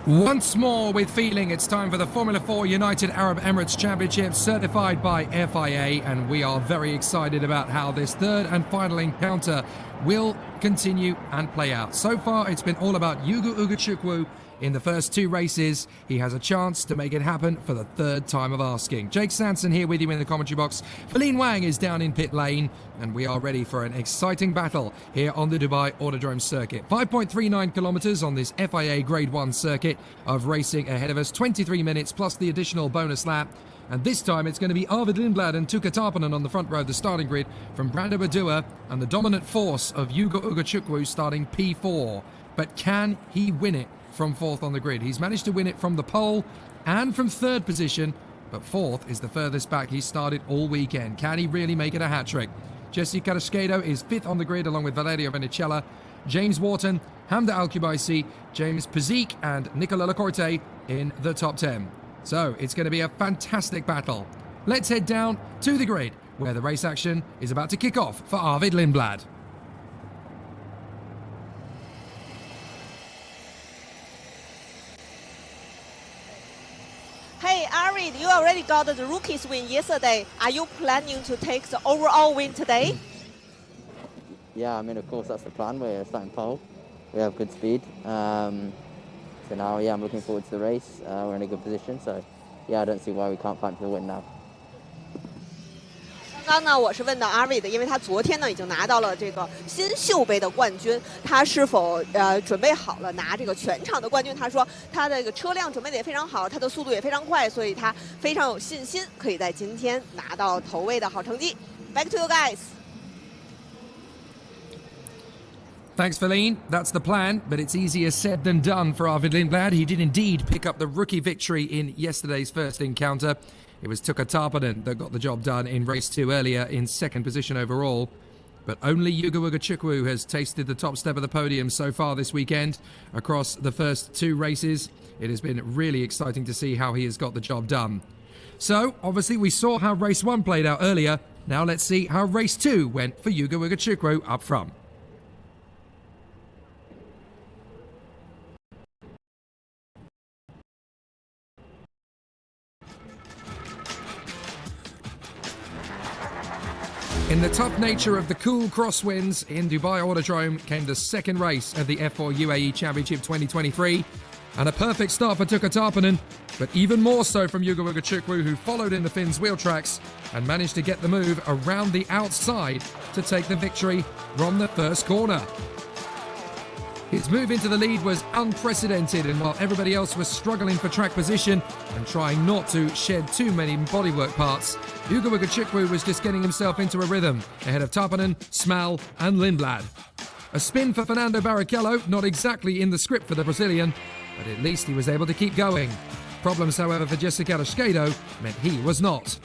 Once more with feeling, it's time for the Formula 4 United Arab Emirates Championship, certified by FIA, and we are very excited about how this third and final encounter will continue and play out. So far, it's been all about Yugo Ugachukwu. In the first two races, he has a chance to make it happen for the third time of asking. Jake Sanson here with you in the commentary box. Feline Wang is down in pit lane, and we are ready for an exciting battle here on the Dubai Autodrome circuit. 5.39 kilometers on this FIA Grade 1 circuit of racing ahead of us. 23 minutes plus the additional bonus lap. And this time it's going to be Arvid Lindblad and Tuka Tarpanen on the front row of the starting grid from Brando Badua, and the dominant force of Yugo Ugachukwu starting P4. But can he win it from fourth on the grid? He's managed to win it from the pole and from third position, but fourth is the furthest back he's started all weekend. Can he really make it a hat-trick? Jesse Carrasquedo is fifth on the grid along with Valerio Venicella, James Wharton, Hamda Al-Kubaisi, James Pazik and Nicola Lacorte in the top 10. So it's going to be a fantastic battle. Let's head down to the grid where the race action is about to kick off for Arvid Lindblad. Hey, Arvid, you already got the rookies win yesterday. Are you planning to take the overall win today? Yeah, I mean, of course, that's the plan. We're starting pole. We have good speed. So now, yeah, I'm looking forward to the race. We're in a good position. So, yeah, I don't see why we can't fight for the win now. 刚刚呢，我是问到 Arvid， 因为他昨天呢已经拿到了这个新秀杯的冠军，他是否准备好了拿这个全场的冠军？他说他的这个车辆准备的也非常好，他的速度也非常快，所以他非常有信心可以在今天拿到头位的好成绩。Back to you guys. Thanks, Feline. That's the plan, but it's easier said than done for Arvid Lindblad. He did indeed pick up the rookie victory in yesterday's first encounter. It was Tuka Tarpanen that got the job done in race 2 earlier in second position overall. But only Yugo Ugachukwu has tasted the top step of the podium so far this weekend across the first two races. It has been really exciting to see how he has got the job done. So, obviously, we saw how race 1 played out earlier. Now let's see how race 2 went for Yugo Ugachukwu up front. In the tough nature of the cool crosswinds in Dubai Autodrome came the second race of the F4 UAE Championship 2023. And a perfect start for Tuka Tarpanen, but even more so from Yugo Ugachukwu, who followed in the Finn's wheel tracks and managed to get the move around the outside to take the victory from the first corner. His move into the lead was unprecedented, and while everybody else was struggling for track position and trying not to shed too many bodywork parts, Yugo Ugachukwu was just getting himself into a rhythm ahead of Tarpanen, Small and Lindblad. A spin for Fernando Barrichello, not exactly in the script for the Brazilian, but at least he was able to keep going. Problems, however, for Jesse Carrasquedo meant he was not.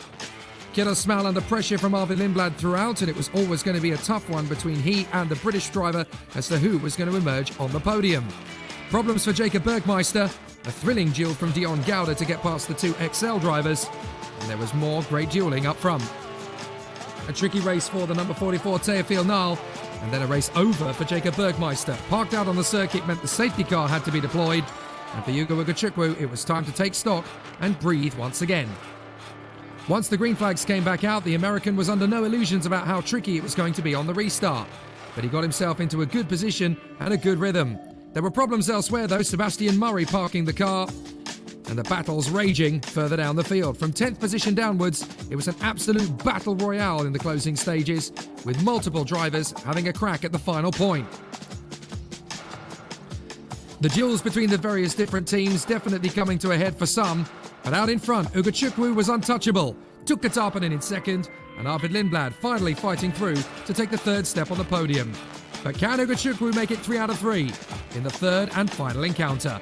Killer Small under pressure from Arvid Lindblad throughout, and it was always going to be a tough one between he and the British driver as to who was going to emerge on the podium. Problems for Jacob Bergmeister, a thrilling duel from Dion Gouda to get past the two XL drivers, and there was more great duelling up front. A tricky race for the number 44 Teofil Nal, and then a race over for Jacob Bergmeister. Parked out on the circuit meant the safety car had to be deployed, and for Yugo Ugachukwu it was time to take stock and breathe once again. Once the green flags came back out, the American was under no illusions about how tricky it was going to be on the restart. But he got himself into a good position and a good rhythm. There were problems elsewhere though, Sebastian Murray parking the car, and the battles raging further down the field. From 10th position downwards, it was an absolute battle royale in the closing stages, with multiple drivers having a crack at the final point. The duels between the various different teams definitely coming to a head for some, but out in front, Ugachukwu was untouchable. Tuka Tarpanen in second, and Arvid Lindblad finally fighting through to take the third step on the podium. But can Ugachukwu make it 3 out of 3 in the third and final encounter?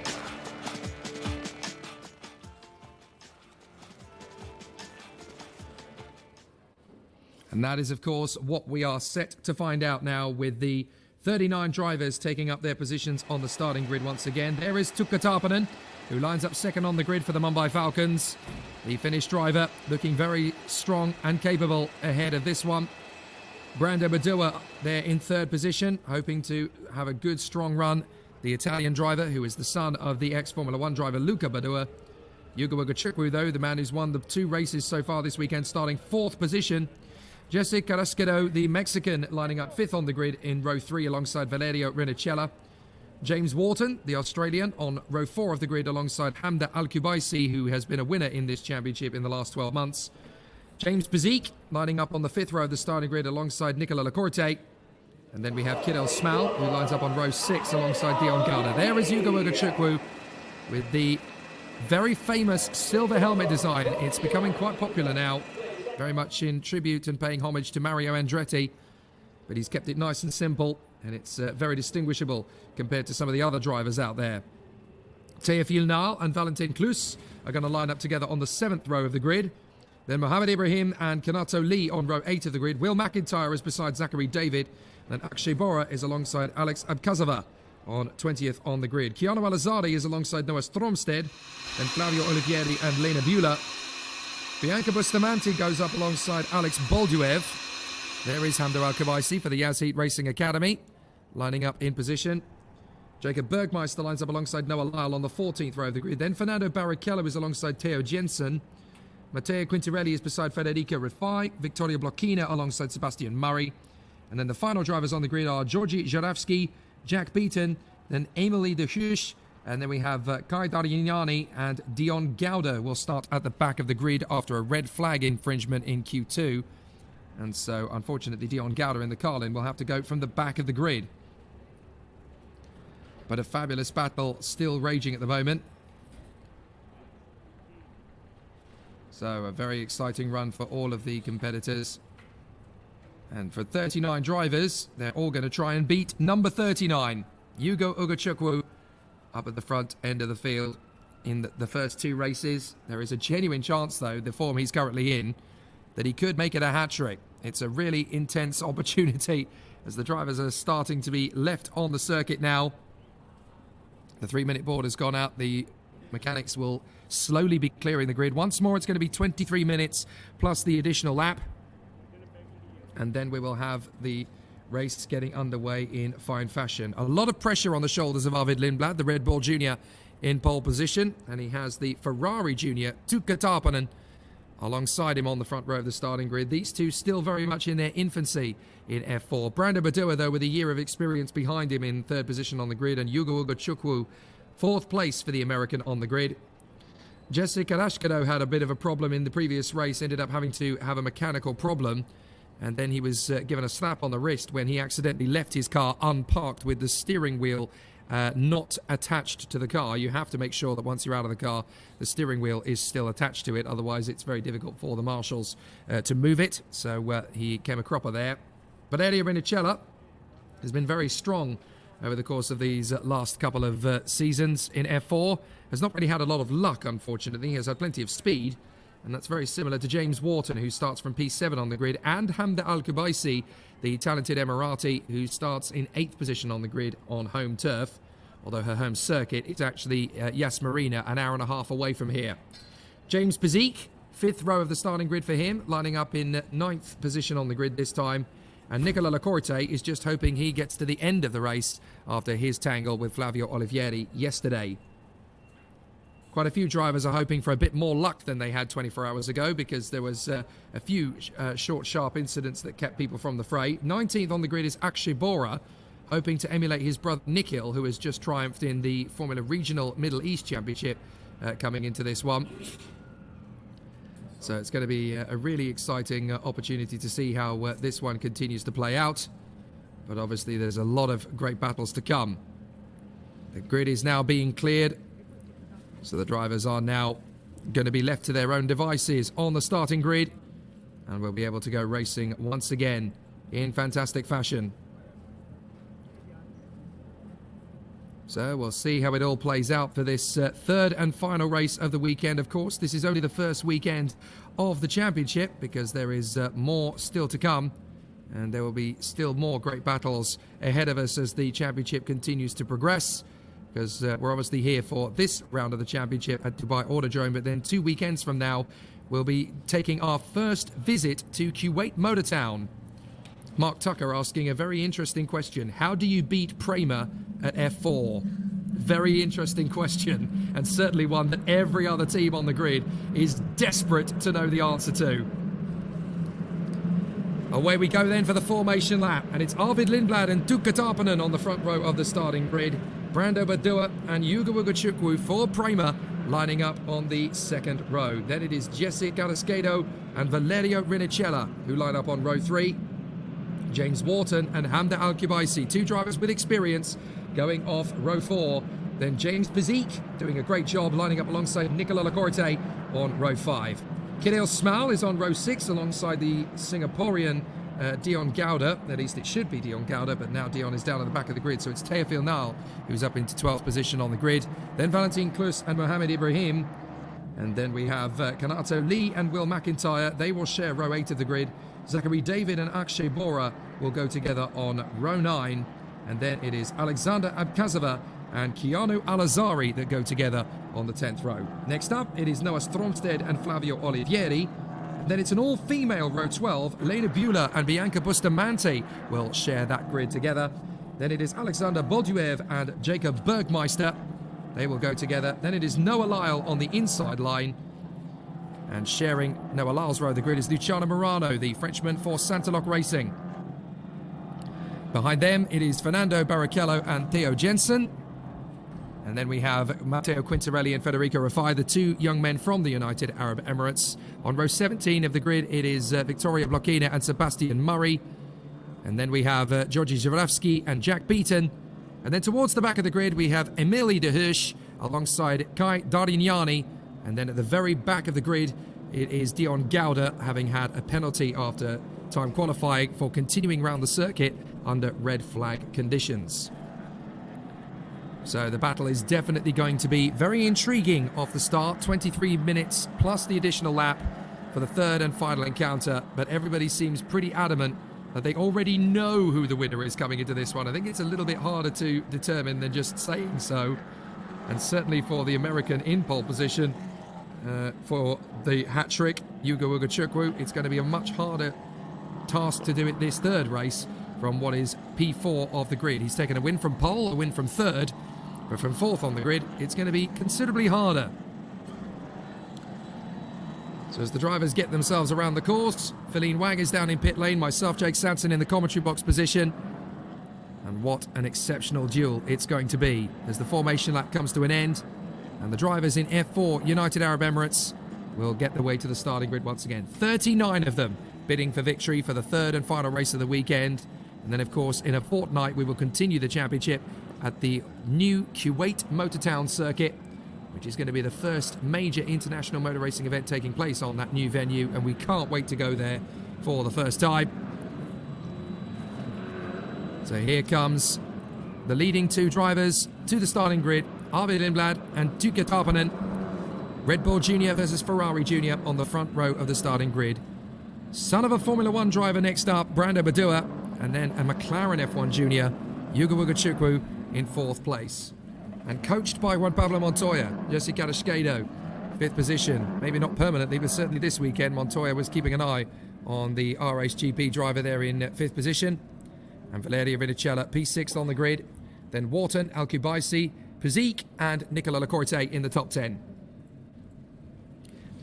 And that is, of course, what we are set to find out now, with the 39 drivers taking up their positions on the starting grid once again. There is Tuka Tarpanen, who lines up second on the grid for the Mumbai Falcons. The Finnish driver looking very strong and capable ahead of this one. Brando Badua there in third position, hoping to have a good strong run the Italian driver, who is the son of the ex-Formula 1 driver Luca Badoer. Ugo Ugochukwu, though, the man who's won the 2 races so far this weekend, starting 4th position. Jesse Carrasquedo, the Mexican, lining up 5th on the grid in row 3 alongside Valerio Rinicella. James Wharton, the Australian, on row 4 of the grid alongside Hamda Al-Kubaisi, who has been a winner in this championship in the last 12 months. James Bezique lining up on the 5th row of the starting grid alongside Nicola Lacorte. And then we have Kidel Smal, who lines up on row 6 alongside Dion Gauda. There is Ugo Ugochukwu with the very famous silver helmet design. It's becoming quite popular now, very much in tribute and paying homage to Mario Andretti. But he's kept it nice and simple, and it's very distinguishable compared to some of the other drivers out there. Teofil Nal and Valentin Klus are going to line up together on the 7th row of the grid. Then Mohammed Ibrahim and Kanato Lee on row 8 of the grid. Will McIntyre is beside Zachary David. And Akshay Bora is alongside Alex Abkazava on 20th on the grid. Keanu Alazadi is alongside Noah Stromsted. Then Flavio Olivieri and Lena Bula. Bianca Bustamante goes up alongside Alex Bolduev. There is Hamda Al-Kubaisi for the Yazheat Racing Academy, lining up in position. Jacob Bergmeister lines up alongside Noah Lyle on the 14th row of the grid. Then Fernando Barrichello is alongside Theo Jensen. Matteo Quintarelli is beside Federico Rifai. Victoria Blocchina alongside Sebastian Murray. And then the final drivers on the grid are Georgi Jaravsky, Jack Beaton, then Emily de Huche, and then we have Kai Darignani and Dion Gauda will start at the back of the grid after a red flag infringement in Q2. And so, unfortunately, Dion Gauda in the Carlin will have to go from the back of the grid. But a fabulous battle still raging at the moment. So, a very exciting run for all of the competitors. And for 39 drivers, they're all going to try and beat number 39, Ugo Ugochukwu, up at the front end of the field in the first 2 races. There is a genuine chance, though, the form he's currently in, that he could make it a hat-trick. It's a really intense opportunity as the drivers are starting to be left on the circuit now. The 3-minute board has gone out. The mechanics will slowly be clearing the grid. Once more, it's going to be 23 minutes plus the additional lap. And then we will have the race getting underway in fine fashion. A lot of pressure on the shoulders of Arvid Lindblad, the Red Bull Junior, in pole position. And he has the Ferrari Junior, Tuukka Tarpanen, alongside him on the front row of the starting grid. These two still very much in their infancy in F4. Brando Badoer, though, with a year of experience behind him in 3rd position on the grid. And Ugo Ugochukwu, 4th place for the American on the grid. Jesse Carrasquedo had a bit of a problem in the previous race, ended up having to have a mechanical problem. And then he was given a slap on the wrist when he accidentally left his car unparked with the steering wheel not attached to the car. You have to make sure that once you're out of the car, the steering wheel is still attached to it. Otherwise, it's very difficult for the marshals to move it. So he came a cropper there. Valerio Rinicella has been very strong over the course of these last couple of seasons in F4. Has not really had a lot of luck, unfortunately. He has had plenty of speed. And that's very similar to James Wharton, who starts from P7 on the grid, and Hamda Al-Kubaisi, the talented Emirati, who starts in 8th position on the grid on home turf. Although her home circuit is actually Yas Marina, an hour and a half away from here. James Bezique, 5th row of the starting grid for him, lining up in 9th position on the grid this time. And Nicola Lacorte is just hoping he gets to the end of the race after his tangle with Flavio Olivieri yesterday. Quite a few drivers are hoping for a bit more luck than they had 24 hours ago, because there was a few short, sharp incidents that kept people from the fray. 19th on the grid is Akshay Bora, hoping to emulate his brother Nikhil, who has just triumphed in the Formula Regional Middle East Championship coming into this one. So it's going to be a really exciting opportunity to see how this one continues to play out. But obviously there's a lot of great battles to come. The grid is now being cleared. So the drivers are now going to be left to their own devices on the starting grid. And we'll be able to go racing once again in fantastic fashion. So we'll see how it all plays out for this 3rd and final race of the weekend. Of course, this is only the first weekend of the championship, because there is more still to come. And there will be still more great battles ahead of us as the championship continues to progress. Because we're obviously here for this round of the championship at Dubai Autodrome, but then 2 weekends from now, we'll be taking our first visit to Kuwait Motor Town. Mark Tucker asking a very interesting question. How do you beat Prema at F4? Very interesting question, and certainly one that every other team on the grid is desperate to know the answer to. Away we go then for the formation lap, and it's Arvid Lindblad and Tuukka Tarpanen on the front row of the starting grid. Brando Badua and Yuga Wugachukwu for Prema lining up on the second row. Then it is Jesse Carrasquedo and Valerio Rinicella who line up on row 3. James Wharton and Hamda Al-Kubaisi, two drivers with experience, going off row 4. Then James Bezique doing a great job lining up alongside Nicola Lacorte on row 5. Kirill Smal is on row 6 alongside the Singaporean Dion Gouda. At least it should be Dion Gouda, but now Dion is down at the back of the grid, so it's Teofil Nal who's up into 12th position on the grid. Then Valentin Klus and Mohammed Ibrahim. And then we have Kanato Lee and Will McIntyre. They will share row 8 of the grid. Zachary David and Akshay Bora will go together on row 9. And then it is Alexander Abkazova and Keanu Alazari that go together on the 10th row. Next up, it is Noah Stromsted and Flavio Olivieri. Then it's an all-female row 12. Lena Bueller and Bianca Bustamante will share that grid together. Then it is Alexander Bolduev and Jacob Bergmeister. They will go together. Then it is Noah Lyle on the inside line. And sharing Noah Lyle's row of the grid is Luciano Morano, the Frenchman for Santalok Racing. Behind them, it is Fernando Barrichello and Theo Jensen. And then we have Matteo Quintarelli and Federico Rafai, the two young men from the United Arab Emirates. On row 17 of the grid, it is Victoria Blokina and Sebastian Murray. And then we have Georgi Zhivarovsky and Jack Beaton. And then towards the back of the grid, we have Emily de Hirsch alongside Kai Dardignani. And then at the very back of the grid, it is Dion Gouda, having had a penalty after time qualifying for continuing round the circuit under red flag conditions. So the battle is definitely going to be very intriguing off the start. 23 minutes plus the additional lap for the third and final encounter. But everybody seems pretty adamant that they already know who the winner is coming into this one. I think it's a little bit harder to determine than just saying so. And certainly for the American in pole position, for the hat-trick, Yuga Wugachukwu, it's going to be a much harder task to do it this third race from what is P4 of the grid. He's taken a win from pole, a win from third, but from 4th on the grid, it's going to be considerably harder. So as the drivers get themselves around the course, Feline Wang is down in pit lane, myself, Jake Sanson in the commentary box position. And what an exceptional duel it's going to be as the formation lap comes to an end. And the drivers in F4 United Arab Emirates will get their way to the starting grid once again. 39 of them bidding for victory for the third and final race of the weekend. And then, of course, in a fortnight, we will continue the championship at the new Kuwait Motortown circuit, which is going to be the first major international motor racing event taking place on that new venue. And we can't wait to go there for the first time. So here comes the leading two drivers to the starting grid, Arvid Lindblad and Tuukka Tarpanen. Red Bull Junior versus Ferrari Junior on the front row of the starting grid. Son of a Formula 1 driver next up, Brando Badua, and then a McLaren F1 Junior, Yuga Wugachukwu, in 4th place. And coached by Juan Pablo Montoya, Jesse Carrasquedo, 5th position. Maybe not permanently, but certainly this weekend Montoya was keeping an eye on the RHGP driver there in 5th position. And Valerio Rinicella, P6 on the grid. Then Wharton, Al-Kubaisi, Bezique and Nicola Lacorte in the top 10.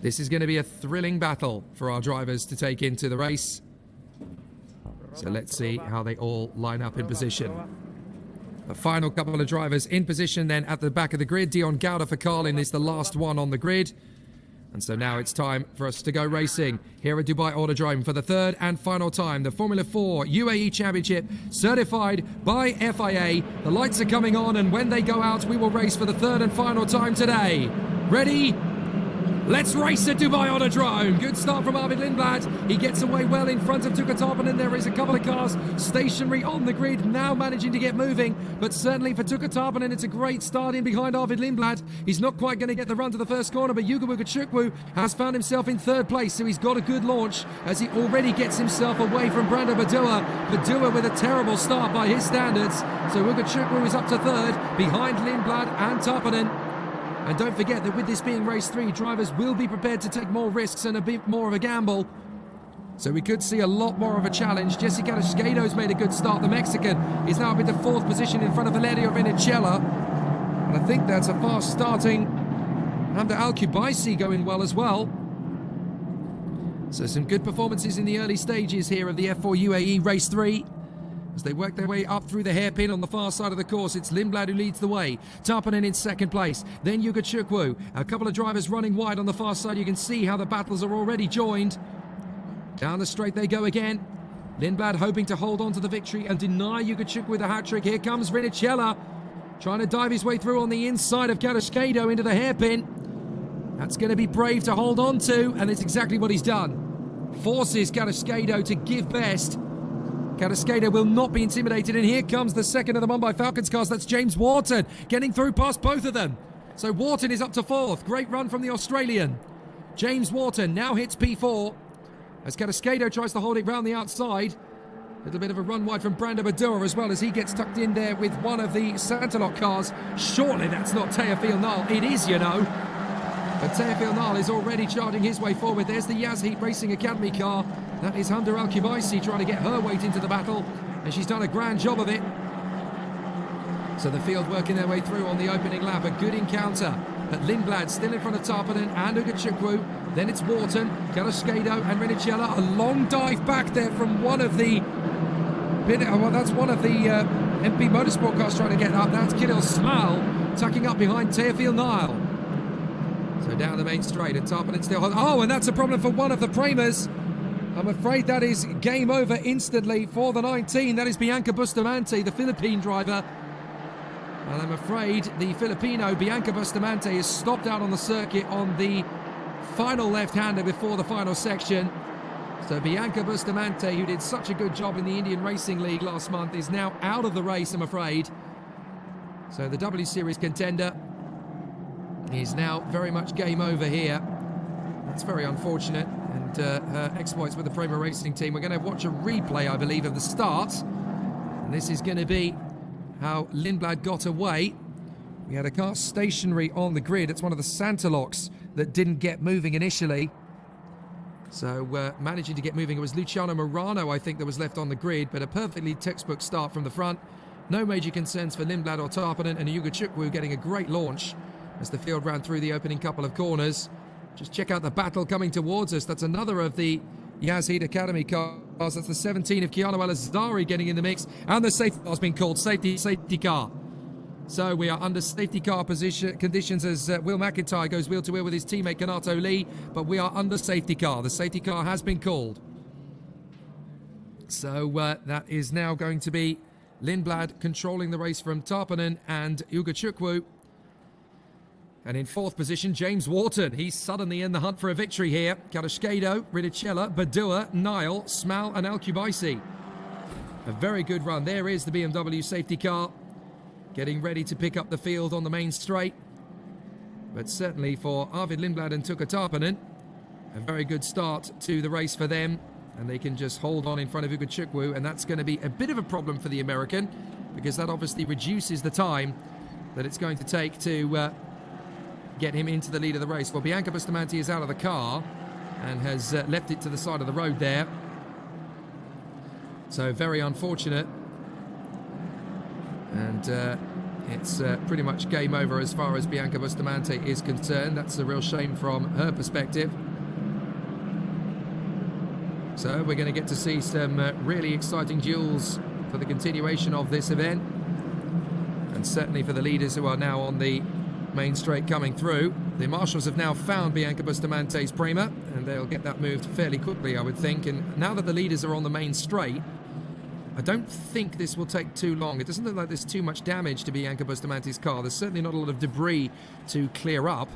This is going to be a thrilling battle for our drivers to take into the race. So let's see how they all line up in position. The final couple of drivers in position then at the back of the grid. Dion Gouda for Carlin is the last one on the grid. And so now it's time for us to go racing here at Dubai Autodrome for the third and final time. The Formula 4 UAE Championship certified by FIA. The lights are coming on, and when they go out, we will race for the third and final time today. Ready? Let's race at Dubai Autodrome. Good start from Arvid Lindblad. He gets away well in front of Tuukka Tarpanen. There is a couple of cars stationary on the grid, now managing to get moving. But certainly for Tuukka Tarpanen, it's a great start in behind Arvid Lindblad. He's not quite going to get the run to the first corner, but Yuga Wugachukwu has found himself in 3rd place, so he's got a good launch as he already gets himself away from Brando Badua. Badua with a terrible start by his standards. So Wugachukwu is up to 3rd, behind Lindblad and Tarpanen. And don't forget that with this being race 3, drivers will be prepared to take more risks and a bit more of a gamble. So we could see a lot more of a challenge. Jessica Garasquedo's made a good start. The Mexican is now up into 4th position in front of Valerio Vinicella. And I think that's a fast starting Hamda Al-Kubaisi going well as well. So some good performances in the early stages here of the F4 UAE Race 3. As they work their way up through the hairpin on the far side of the course, it's Lindblad who leads the way. Tarpanen in 2nd place, then Yuga Chukwu. A couple of drivers running wide on the far side. You can see how the battles are already joined. Down the straight they go again. Lindblad hoping to hold on to the victory and deny Yuga Chukwu the hat-trick. Here comes Vinicella, trying to dive his way through on the inside of Garasquedo into the hairpin. That's going to be brave to hold on to, and it's exactly what he's done. Forces Garasquedo to give best. Garasquedo will not be intimidated, and here comes the second of the Mumbai Falcons cars. That's James Wharton getting through past both of them. So Wharton is up to 4th. Great run from the Australian. James Wharton now hits P4 as Garasquedo tries to hold it round the outside. A little bit of a run wide from Brando Badua as well as he gets tucked in there with one of the Santalok cars. Surely that's not Teofil Nal. It is, you know. But Teofil Nal is already charging his way forward. There's the Yazheat Racing Academy car. That is Hamda Al-Kubaisi trying to get her weight into the battle, and she's done a grand job of it. So the field working their way through on the opening lap. A good encounter. But Lindblad still in front of Tarpanen and Uga Chukwu. Then it's Wharton, Garasquedo and Vinicella. A long dive back there from one of the... Well, that's one of the MP Motorsport cars trying to get up. That's Kirill Smal tucking up behind Teofil Nile. So down the main straight, and Tarpanen still... Oh, and that's a problem for one of the Premas. I'm afraid that is game over instantly for the 19. That is Bianca Bustamante, the Philippine driver. And I'm afraid the Filipino, Bianca Bustamante, is stopped out on the circuit on the final left-hander before the final section. So Bianca Bustamante, who did such a good job in the Indian Racing League last month, is now out of the race, I'm afraid. So the W Series contender is now very much game over here. That's very unfortunate. And her exploits with the Prema Racing team. We're going to watch a replay, I believe, of the start. And this is going to be how Lindblad got away. We had a car stationary on the grid. It's one of the Santaloks that didn't get moving initially. So managing to get moving, it was Luciano Morano, I think, that was left on the grid, but a perfectly textbook start from the front. No major concerns for Lindblad or Tarpanen, and Yuga Chukwu getting a great launch as the field ran through the opening couple of corners. Just check out the battle coming towards us. That's another of the Yazheat Academy cars. That's the 17 of Keanu El-Azari getting in the mix. And the safety car's been called. Safety car. So we are under safety car conditions as Will McIntyre goes wheel to wheel with his teammate Kanato Lee. But we are under safety car. The safety car has been called. So that is now going to be Lindblad controlling the race from Tarpanen and Yuga Chukwu. And in 4th position, James Wharton. He's suddenly in the hunt for a victory here. Garasquedo, Vinicella, Badua, Nile, Smal and Al-Kubaisi. A very good run. There is the BMW safety car getting ready to pick up the field on the main straight. But certainly for Arvid Lindblad and Tuka Tarpanen, a very good start to the race for them. And they can just hold on in front of Uga Chukwu. And that's going to be a bit of a problem for the American, because that obviously reduces the time that it's going to take to... get him into the lead of the race. Well, Bianca Bustamante is out of the car and has left it to the side of the road there. So very unfortunate. And it's pretty much game over as far as Bianca Bustamante is concerned. That's a real shame from her perspective. So we're going to get to see some really exciting duels for the continuation of this event. And certainly for the leaders who are now on the main straight coming through. The marshals have now found Bianca Bustamante's Prema, and they'll get that moved fairly quickly, I would think. And now that the leaders are on the main straight, I don't think this will take too long. It doesn't look like there's too much damage to Bianca Bustamante's car. There's certainly not a lot of debris to clear up.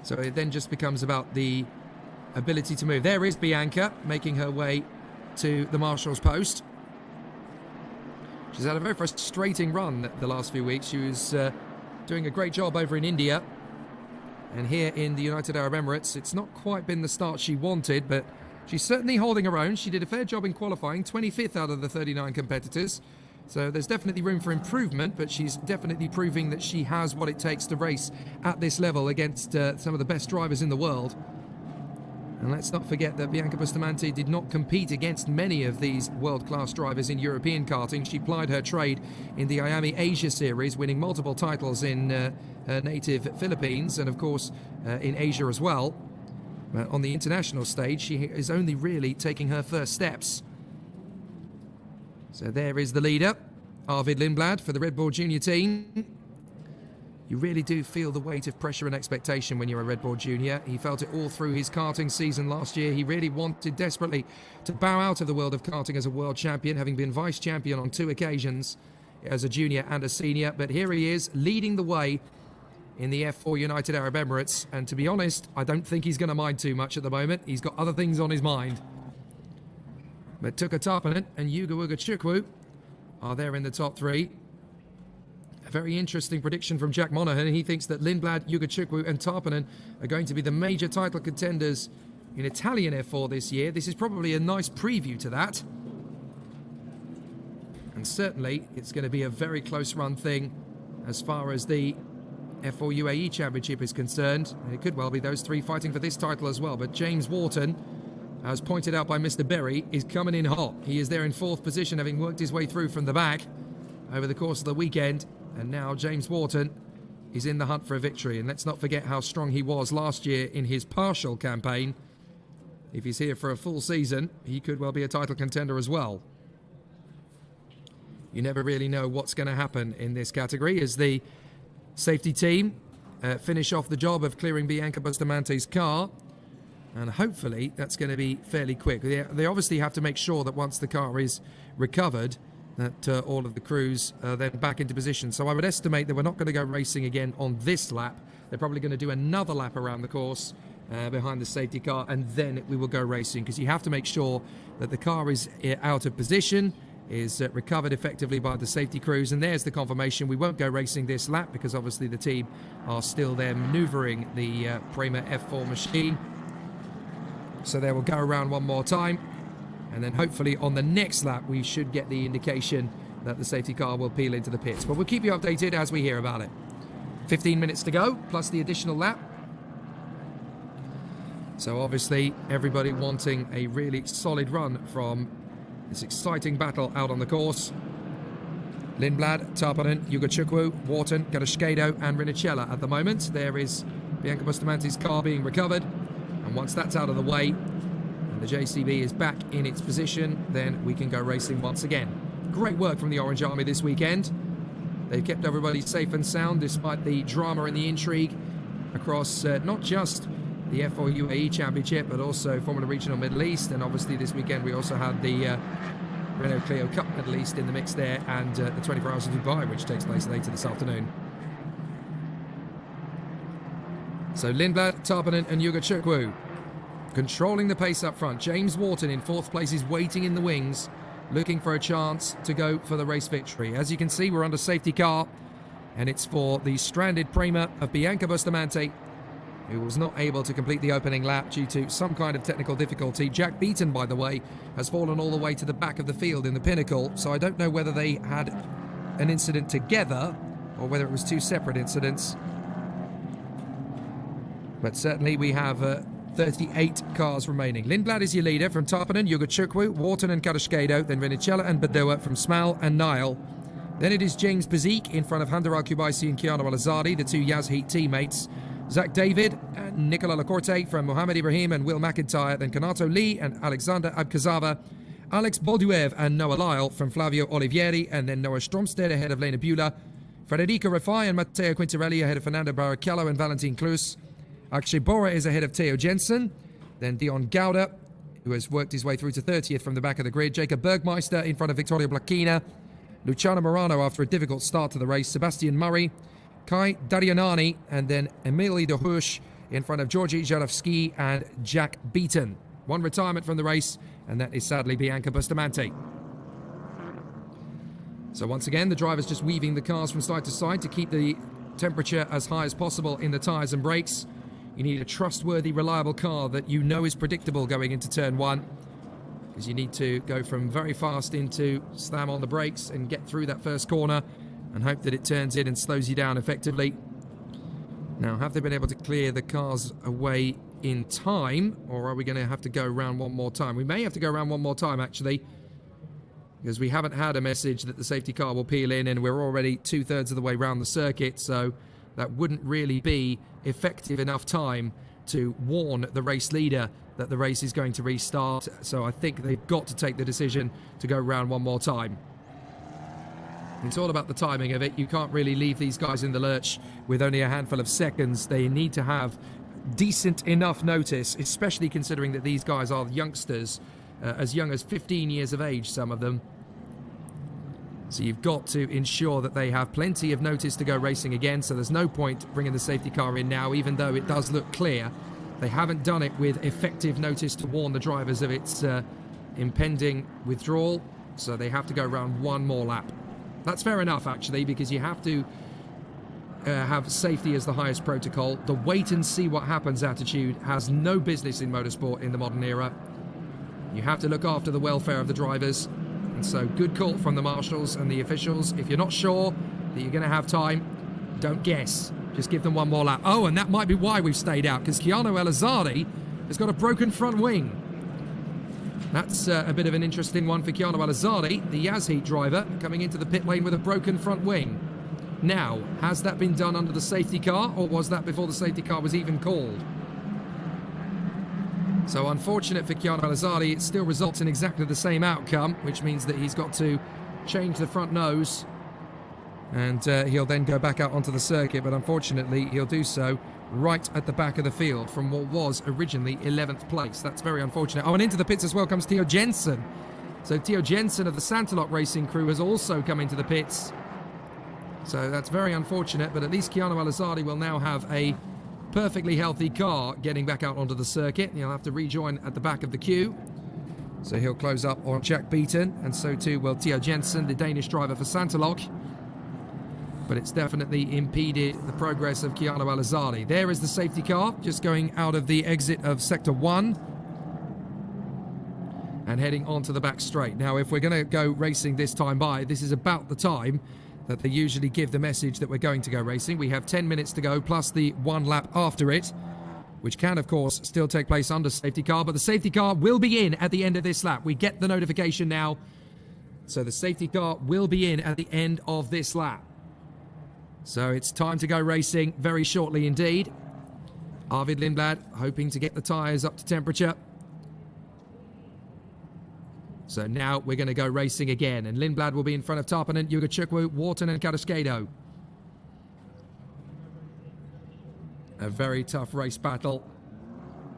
So it then just becomes about the ability to move. There is Bianca making her way to the marshal's post. She's had a very frustrating run the last few weeks. She was doing a great job over in India, and here in the United Arab Emirates it's not quite been the start she wanted, but she's certainly holding her own. She did a fair job in qualifying, 25th out of the 39 competitors, so there's definitely room for improvement, but she's definitely proving that she has what it takes to race at this level against some of the best drivers in the world. And let's not forget that Bianca Bustamante did not compete against many of these world-class drivers in European karting. She plied her trade in the Miami Asia Series, winning multiple titles in her native Philippines and, of course, in Asia as well. But on the international stage, she is only really taking her first steps. So there is the leader, Arvid Lindblad, for the Red Bull Junior team. You really do feel the weight of pressure and expectation when you're a Red Bull Junior. He felt it all through his karting season last year. He really wanted desperately to bow out of the world of karting as a world champion, having been vice champion on 2 occasions as a junior and a senior. But here he is, leading the way in the F4 United Arab Emirates. And to be honest, I don't think he's going to mind too much at the moment. He's got other things on his mind. But Tuka Tarpanen and Yuga Chukwu are there in the top 3. A very interesting prediction from Jack Monaghan. He thinks that Lindblad, Yuga Chukwu and Tarpanen are going to be the major title contenders in Italian F4 this year. This is probably a nice preview to that. And certainly it's going to be a very close run thing as far as the F4 UAE Championship is concerned. It could well be those 3 fighting for this title as well. But James Wharton, as pointed out by Mr. Berry, is coming in hot. He is there in 4th position, having worked his way through from the back over the course of the weekend. And now James Wharton is in the hunt for a victory. And let's not forget how strong he was last year in his partial campaign. If he's here for a full season, he could well be a title contender as well. You never really know what's going to happen in this category as the safety team finish off the job of clearing Bianca Bustamante's car. And hopefully that's going to be fairly quick. They obviously have to make sure that once the car is recovered, that all of the crews are then back into position. So I would estimate that we're not going to go racing again on this lap. They're probably going to do another lap around the course behind the safety car, and then we will go racing, because you have to make sure that the car is out of position, is recovered effectively by the safety crews. And there's the confirmation. We won't go racing this lap because obviously the team are still there manoeuvring the Prema F4 machine. So they will go around one more time. And then hopefully on the next lap, we should get the indication that the safety car will peel into the pits. But we'll keep you updated as we hear about it. 15 minutes to go, plus the additional lap. So obviously, everybody wanting a really solid run from this exciting battle out on the course. Lindblad, Tarpanen, Yuga Chukwu, Wharton, Gadaskedo and Rinicella at the moment. There is Bianca Bustamante's car being recovered. And once that's out of the way, and the JCB is back in its position, then we can go racing once again. Great work from the Orange Army this weekend. They've kept everybody safe and sound despite the drama and the intrigue across not just the F4 UAE Championship, but also Formula Regional Middle East. And obviously this weekend we also had the Renault Clio Cup Middle East in the mix there, and the 24 Hours of Dubai, which takes place later this afternoon. So Lindblad, Tarpanen and Yuga Chukwu controlling the pace up front. James Wharton in 4th place is waiting in the wings, looking for a chance to go for the race victory. As you can see, we're under safety car, and it's for the stranded Prema of Bianca Bustamante, who was not able to complete the opening lap due to some kind of technical difficulty. Jack Beaton, by the way, has fallen all the way to the back of the field in the pinnacle, so I don't know whether they had an incident together or whether it was 2 separate incidents. But certainly we have 38 cars remaining. Lindblad is your leader from Tarpanen, Yuga Chukwu, Wharton and Gadaskedo, then Rinicella and Badoa from Smal and Nile. Then it is James Bazik in front of Handar Al-Kubaisi and Keanu Al-Azadi, the 2 Yas Heat teammates. Zach David and Nicola Lacorte from Mohammed Ibrahim and Will McIntyre, then Kanato Lee and Alexander Abkazava, Alex Bolduev and Noah Lyle from Flavio Olivieri, and then Noah Stromsted ahead of Lena Bula, Federico Rafai and Matteo Quintarelli ahead of Fernando Barrichello and Valentin Klus. Akshay Bora is ahead of Theo Jensen, then Dion Gauda, who has worked his way through to 30th from the back of the grid, Jacob Bergmeister in front of Victoria Blachina, Luciano Morano after a difficult start to the race, Sebastian Murray, Kai Darianani, and then Emily de Hoosh in front of Georgi Jarowski and Jack Beaton. One retirement from the race, and that is sadly Bianca Bustamante. So once again, the driver's just weaving the cars from side to side to keep the temperature as high as possible in the tyres and brakes. You need a trustworthy, reliable car that you know is predictable going into turn 1, because you need to go from very fast into slam on the brakes and get through that first corner and hope that it turns in and slows you down effectively. Now, have they been able to clear the cars away in time, or are we going to have to go around one more time? We may have to go around one more time, actually, because we haven't had a message that the safety car will peel in, and we're already 2/3 of the way around the circuit, so that wouldn't really be effective enough time to warn the race leader that the race is going to restart. So I think they've got to take the decision to go around one more time. It's all about the timing of it. You can't really leave these guys in the lurch with only a handful of seconds. They need to have decent enough notice, especially considering that these guys are youngsters, as young as 15 years of age, some of them. So you've got to ensure that they have plenty of notice to go racing again, so there's no point bringing the safety car in now, even though it does look clear. They haven't done it with effective notice to warn the drivers of its impending withdrawal, so they have to go around one more lap. That's fair enough, actually, because you have to have safety as the highest protocol. The wait and see what happens attitude has no business in motorsport in the modern era. You have to look after the welfare of the drivers. And so good call from the marshals and the officials. If you're not sure that you're going to have time, don't guess. Just give them one more lap. Oh, and that might be why we've stayed out, because Keanu El-Azadi has got a broken front wing. That's a bit of an interesting one for Keanu El-Azadi, the Yazheat driver, coming into the pit lane with a broken front wing. Now, has that been done under the safety car, or was that before the safety car was even called? So unfortunate for Keanu El-Azadi, it still results in exactly the same outcome, which means that he's got to change the front nose, and he'll then go back out onto the circuit, but unfortunately he'll do so right at the back of the field from what was originally 11th place. That's very unfortunate. Oh, and into the pits as well comes Theo Jensen. So Theo Jensen of the Santalok Racing crew has also come into the pits. So that's very unfortunate, but at least Keanu El-Azadi will now have a perfectly healthy car getting back out onto the circuit. He'll have to rejoin at the back of the queue. So he'll close up on Jack Beaton, and so too will Theo Jensen, the Danish driver for Santalok. But it's definitely impeded the progress of Keanu El-Azadi. There is the safety car, just going out of the exit of Sector 1 and heading onto the back straight. Now, if we're going to go racing this time by, this is about the time that they usually give the message that we're going to go racing. We have 10 minutes to go, plus the one lap after it, which can, of course, still take place under safety car, but the safety car will be in at the end of this lap. We get the notification now, so the safety car will be in at the end of this lap. So it's time to go racing very shortly indeed. Arvid Lindblad hoping to get the tyres up to temperature. So now we're going to go racing again, and Lindblad will be in front of Tarpanen, Yugachukwu, Wharton and Carrasquedo. A very tough race battle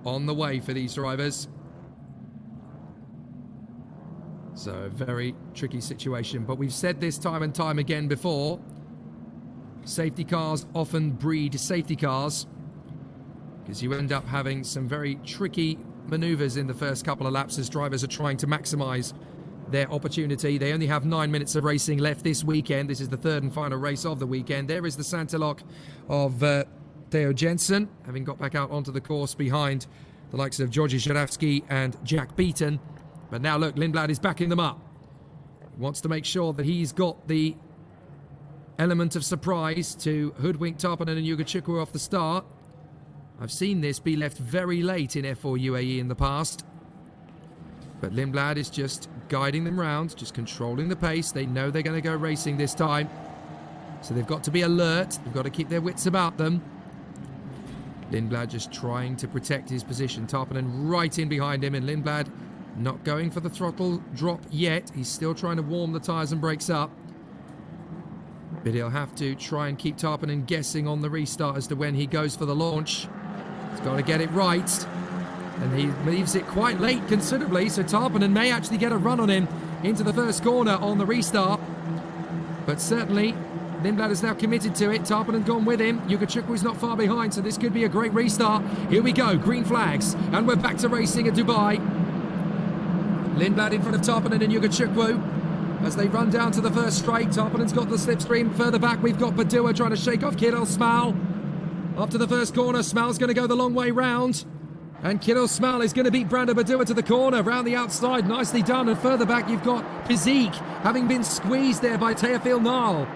on the way for these drivers. So a very tricky situation, but we've said this time and time again before. Safety cars often breed safety cars, because you end up having some very tricky maneuvers in the first couple of laps as drivers are trying to maximize their opportunity. They only have 9 minutes of racing left this weekend. This is the third and final race of the weekend. There is the Santalok of Theo Jensen, having got back out onto the course behind the likes of Georgi Żurawski and Jack Beaton. But now look, Lindblad is backing them up. He wants to make sure that he's got the element of surprise to hoodwink Tarpanen and Yugachukwu off the start. I've seen this be left very late in F4 UAE in the past. But Lindblad is just guiding them round, just controlling the pace. They know they're going to go racing this time, so they've got to be alert. They've got to keep their wits about them. Lindblad just trying to protect his position. Tarpanen right in behind him, and Lindblad not going for the throttle drop yet. He's still trying to warm the tyres and brakes up. But he'll have to try and keep Tarpanen guessing on the restart as to when he goes for the launch. He's got to get it right. And he leaves it quite late considerably, so Tarpanen may actually get a run on him into the first corner on the restart. But certainly, Lindblad is now committed to it. Tarpanen gone with him. Yugachukwu is not far behind, so this could be a great restart. Here we go, green flags, and we're back to racing at Dubai. Lindblad in front of Tarpanen and Yugachukwu as they run down to the first straight. Tarpanen's got the slipstream. Further back, we've got Padua trying to shake off Kirill Smal. Up to the first corner, Smal's going to go the long way round. And Kirill Smal is going to beat Brando Padua to the corner, round the outside. Nicely done. And further back, you've got Pizik, having been squeezed there by Teofil Nal.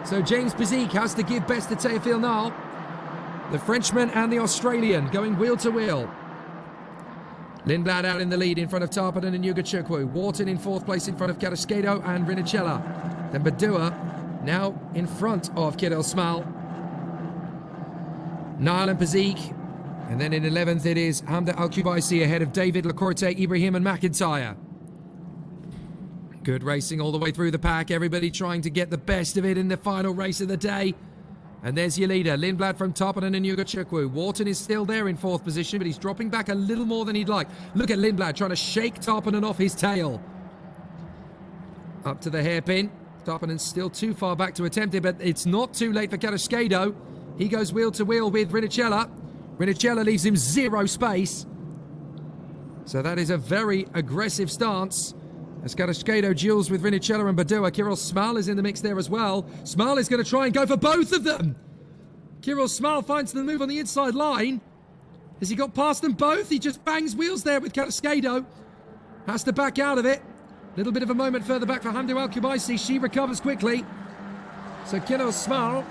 So James Pizik has to give best to Teofil Nal. The Frenchman and the Australian going wheel to wheel. Lindblad out in the lead in front of Tarpanen and Yugachukwu. Wharton in 4th place in front of Carrasquedo and Rinicella. Then Badua now in front of Kirill Smal. Niall and Pazik. And then in 11th it is Hamda Al-Kubaisi ahead of David, Lacorte, Ibrahim and McIntyre. Good racing all the way through the pack. Everybody trying to get the best of it in the final race of the day. And there's your leader, Lindblad from Tarpanen and Yugachukwu. Wharton is still there in 4th position, but he's dropping back a little more than he'd like. Look at Lindblad trying to shake Tarpanen off his tail. Up to the hairpin. Tarpanen's still too far back to attempt it, but it's not too late for Carrasquedo. He goes wheel to wheel with Rinicella. Rinicella leaves him 0 space. So that is a very aggressive stance. As Carrasquedo duels with Rinicella and Badua. Kirill Smal is in the mix there as well. Smal is going to try and go for both of them. Kirill Smal finds the move on the inside line. Has he got past them both? He just bangs wheels there with Carrasquedo. Has to back out of it. Little bit of a moment further back for Hamda Al-Kubaisi. She recovers quickly. So Kirill Smal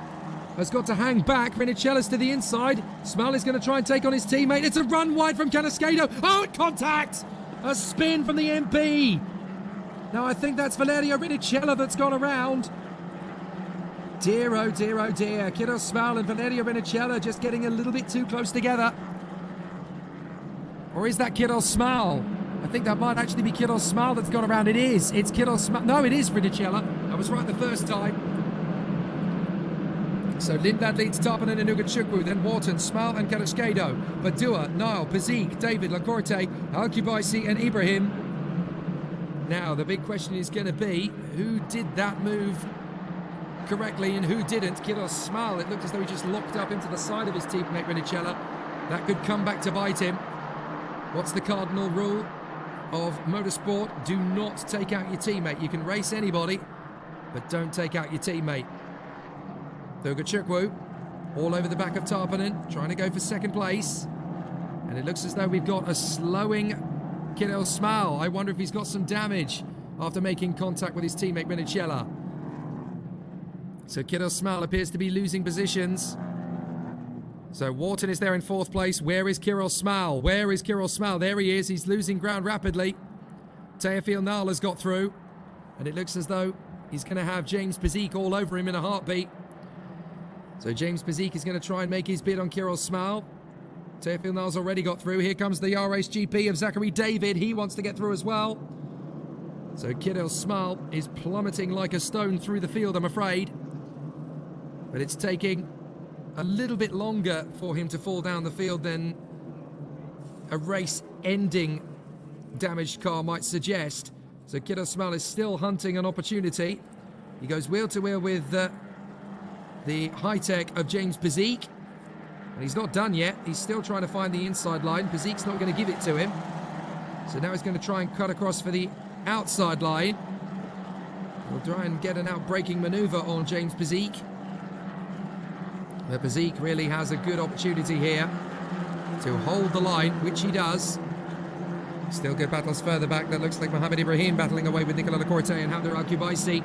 has got to hang back. Rinicella's to the inside. Smal is going to try and take on his teammate. It's a run wide from Carrasquedo. Oh, contact! A spin from the MP. Now I think that's Valerio Rinicella that's gone around. Dear, oh dear, oh dear. Kirill Smal and Valerio Rinicella just getting a little bit too close together. Or is that Kirill Smal? I think that might actually be Kirill Smal that's gone around. It is. It's Kirill Smal. No, it is Rinicella. I was right the first time. So Lindblad leads Tarpanen and Yugachukwu, then Wharton, Smal and Carrasquedo, Badua, Niall, Pazik, David, Lacorte, Al-Kubaisi and Ibrahim. Now the big question is going to be, who did that move correctly and who didn't? Kirill Smal, it looked as though he just locked up into the side of his teammate Rinicella. That could come back to bite him. What's the cardinal rule of motorsport? Do not take out your teammate. You can race anybody, but don't take out your teammate. Yugachukwu all over the back of Tarpanen, trying to go for 2nd place. And it looks as though we've got a slowing Kirill Smal. I wonder if he's got some damage after making contact with his teammate Rinicella. So Kirill Smal appears to be losing positions. So Wharton is there in 4th place. Where is Kirill Smal? Where is Kirill Smal? There he is. He's losing ground rapidly. Teofil Nal has got through. And it looks as though he's going to have James Pazik all over him in a heartbeat. So James Pazik is going to try and make his bid on Kirill Smal. Teofil Nal's already got through. Here comes the RHGP of Zachary David. He wants to get through as well. So Kirill Smal is plummeting like a stone through the field, I'm afraid. But it's taking a little bit longer for him to fall down the field than a race-ending damaged car might suggest. So Kirill Smal is still hunting an opportunity. He goes wheel to wheel with the high-tech of James Pazik. And he's not done yet. He's still trying to find the inside line. Pazik's not going to give it to him. So now he's going to try and cut across for the outside line. He'll try and get an out-braking manoeuvre on James Pazik. But Pazik really has a good opportunity here to hold the line, which he does. Still good battles further back. That looks like Mohammed Ibrahim battling away with Nicola Lacorte and Hamda Al-Kubaisi.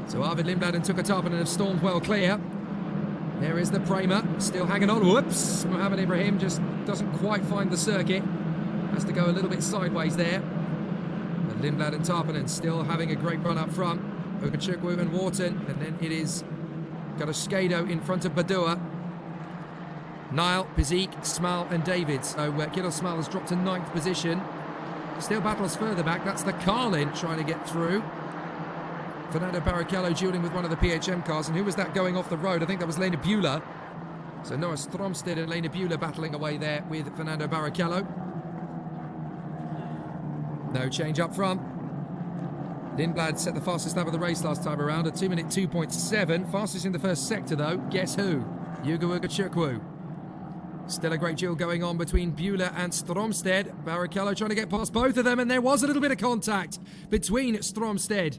So Arvid Lindblad and Tuka Tarpanen have stormed well clear. There is the Prema, still hanging on. Whoops! Mohammed Ibrahim just doesn't quite find the circuit. Has to go a little bit sideways there. But Lindblad and Tarpanen still having a great run up front. Yugachukwu and Wharton. And then it is Carrasquedo in front of Badua. Niall, Pazik, Smal and David. So Kirill Smal has dropped to 9th position. Still battles further back. That's the Carlin trying to get through. Fernando Barrichello dueling with one of the PHM cars. And who was that going off the road? I think that was Lena Buehler. So Noah Stromstead and Lena Buehler battling away there with Fernando Barrichello. No change up front. Lindblad set the fastest lap of the race last time around, a 2-minute 2.7. Fastest in the first sector though. Guess who? Yugachukwu. Still a great duel going on between Buehler and Stromstead. Barrichello trying to get past both of them, and there was a little bit of contact between Stromstead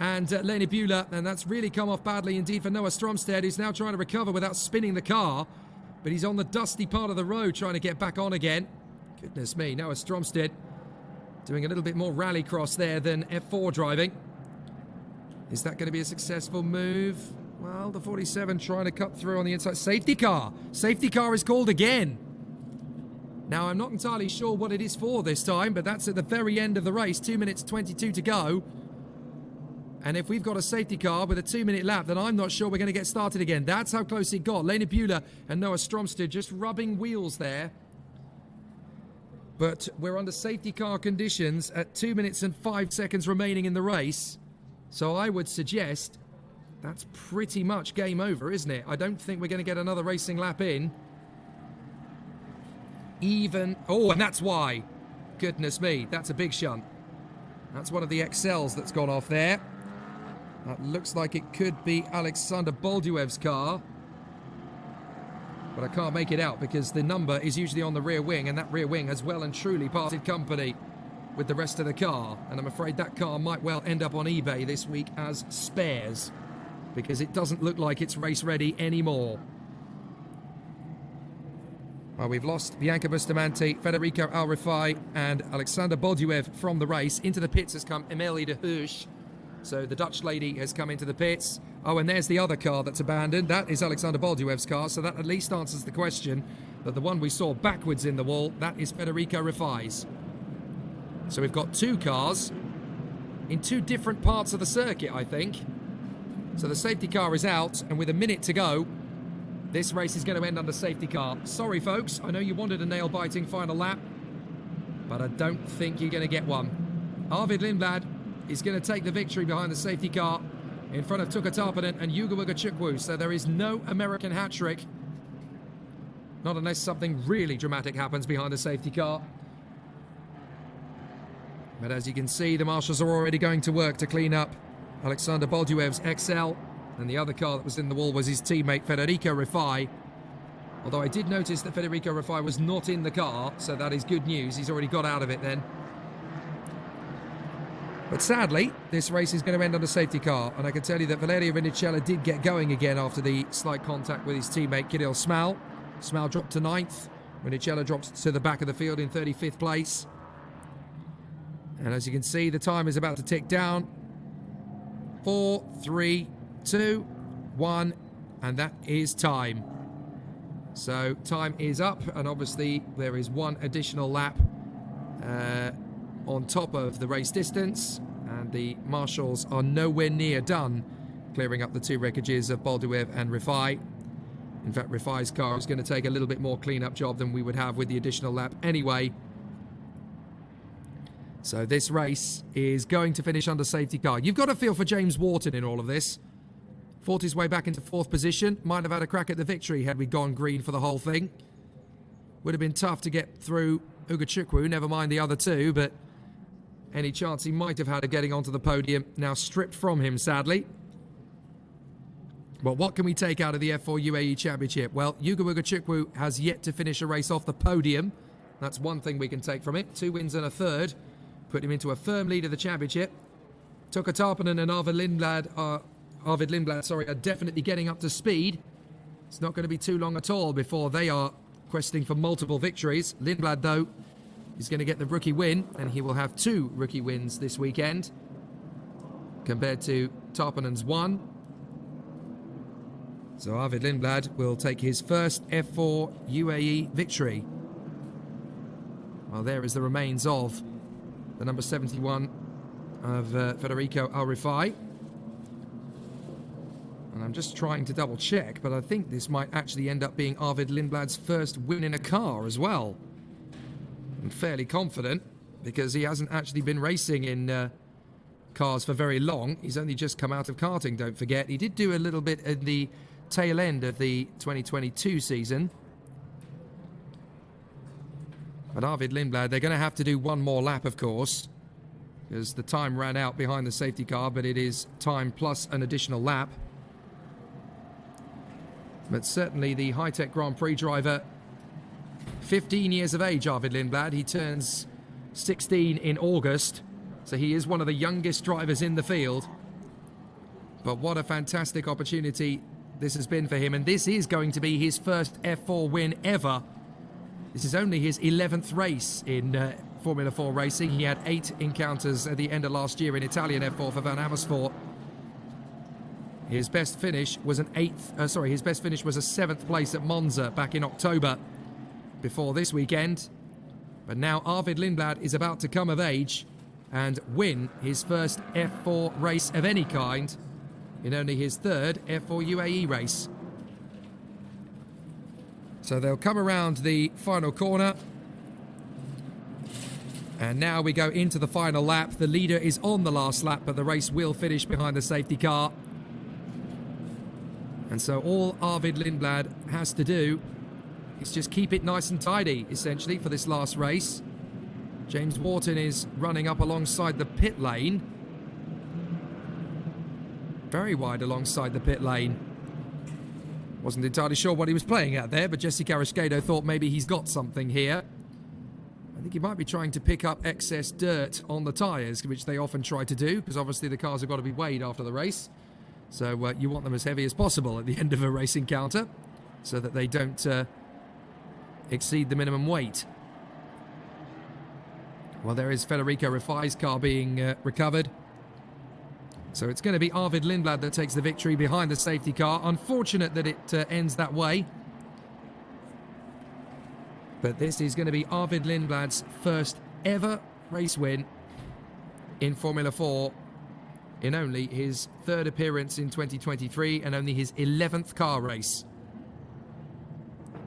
and Lena Buehler, and that's really come off badly indeed for Noah Stromstead, who's now trying to recover without spinning the car, but he's on the dusty part of the road trying to get back on again. Goodness me, Noah Stromstead doing a little bit more rallycross there than F4 driving. Is that going to be a successful move? Well, the 47 trying to cut through on the inside. Safety car. Safety car is called again. Now, I'm not entirely sure what it is for this time, but that's at the very end of the race. 2 minutes 22 to go. And if we've got a safety car with a 2-minute lap, then I'm not sure we're going to get started again. That's how close it got. Lena Buehler and Noah Stromstad just rubbing wheels there. But we're under safety car conditions at 2 minutes and 5 seconds remaining in the race. So I would suggest that's pretty much game over, isn't it? I don't think we're going to get another racing lap in. Oh, and that's why. Goodness me, that's a big shunt. That's one of the XLs that's gone off there. That looks like it could be Alexander Bolduev's car. But I can't make it out because the number is usually on the rear wing, and that rear wing has well and truly parted company with the rest of the car. And I'm afraid that car might well end up on eBay this week as spares, because it doesn't look like it's race ready anymore. Well, we've lost Bianca Bustamante, Federico Al-Rifai and Alexander Bolduev from the race. Into the pits has come Emilie de Hoosh. So the Dutch lady has come into the pits. Oh, and there's the other car that's abandoned. That is Alexander Bolduev's car, so that at least answers the question. That the one we saw backwards in the wall, that is Federico Rifai's. So we've got two cars in two different parts of the circuit, I think. So the safety car is out, and with a minute to go, this race is going to end under safety car. Sorry, folks. I know you wanted a nail-biting final lap, but I don't think you're going to get one. Arvid Lindblad is going to take the victory behind the safety car in front of Tuka Tarpanen and Yuga Wugachukwu. So there is no American hat-trick. Not unless something really dramatic happens behind the safety car. But as you can see, the marshals are already going to work to clean up Alexander Bolduev's XL. And the other car that was in the wall was his teammate Federico Rifai. Although I did notice that Federico Rifai was not in the car, so that is good news. He's already got out of it then. But sadly, this race is going to end on a safety car. And I can tell you that Valerio Vinicella did get going again after the slight contact with his teammate Kirill Smal. Smal dropped to 9th. Vinicella dropped to the back of the field in 35th place. And as you can see, the time is about to tick down. 4, 3, 2, 1, and that is time. So time is up, and obviously there is one additional lap on top of the race distance, and the marshals are nowhere near done clearing up the two wreckages of Bolduev and Rifai. In fact, Rifai's car is going to take a little bit more clean-up job than we would have with the additional lap anyway. So this race is going to finish under safety car. You've got a feel for James Wharton in all of this. Fought his way back into 4th position. Might have had a crack at the victory had we gone green for the whole thing. Would have been tough to get through Wugachukwu, never mind the other two, but any chance he might have had of getting onto the podium now stripped from him, sadly. Well, what can we take out of the F4 UAE Championship? Well, Yuga Wugachukwu has yet to finish a race off the podium. That's one thing we can take from it. 2 wins and a third. Put him into a firm lead of the championship. Tuka Tarpanen and Arvid Lindblad are definitely getting up to speed. It's not going to be too long at all before they are questing for multiple victories. Lindblad, though, is going to get the rookie win, and he will have 2 rookie wins this weekend compared to Tarpanen's 1. So Arvid Lindblad will take his first F4 UAE victory. Well, there is the remains of the number 71 of Federico Al-Rifai. And I'm just trying to double check, but I think this might actually end up being Arvid Lindblad's first win in a car as well. I'm fairly confident, because he hasn't actually been racing in cars for very long. He's only just come out of karting, don't forget. He did do a little bit in the tail end of the 2022 season. But Arvid Lindblad, they're going to have to do one more lap, of course, because the time ran out behind the safety car, but it is time plus an additional lap. But certainly the high-tech Grand Prix driver, 15 years of age, Arvid Lindblad. He turns 16 in August, so he is one of the youngest drivers in the field. But what a fantastic opportunity this has been for him, and this is going to be his first F4 win ever. This is only his 11th race in Formula 4 racing. He had 8 encounters at the end of last year in Italian F4 for Van Amersfoort. His best finish was his best finish was a 7th place at Monza back in October before this weekend. But now Arvid Lindblad is about to come of age and win his first F4 race of any kind in only his 3rd F4 UAE race. So they'll come around the final corner. And now we go into the final lap. The leader is on the last lap, but the race will finish behind the safety car. And so all Arvid Lindblad has to do is just keep it nice and tidy, essentially, for this last race. James Wharton is running up alongside the pit lane. Very wide alongside the pit lane. Wasn't entirely sure what he was playing at there, but Jesse Carrasquedo thought maybe he's got something here. I think he might be trying to pick up excess dirt on the tyres, which they often try to do, because obviously the cars have got to be weighed after the race. So you want them as heavy as possible at the end of a race encounter, so that they don't exceed the minimum weight. Well, there is Federico Rifai's car being recovered. So it's going to be Arvid Lindblad that takes the victory behind the safety car. Unfortunate that it ends that way. But this is going to be Arvid Lindblad's first ever race win in Formula 4 in only his 3rd appearance in 2023 and only his 11th car race.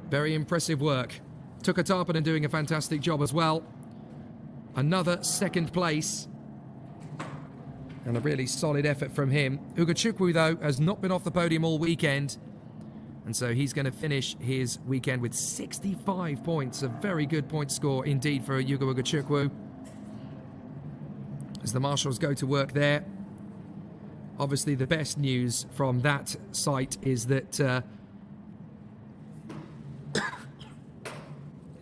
Very impressive work. Tuka Tarpanen doing a fantastic job as well. Another 2nd place. And a really solid effort from him. Ugo Chukwu, though, has not been off the podium all weekend. And so he's going to finish his weekend with 65 points. A very good point score indeed for Ugo Chukwu. As the marshals go to work there. Obviously, the best news from that site is that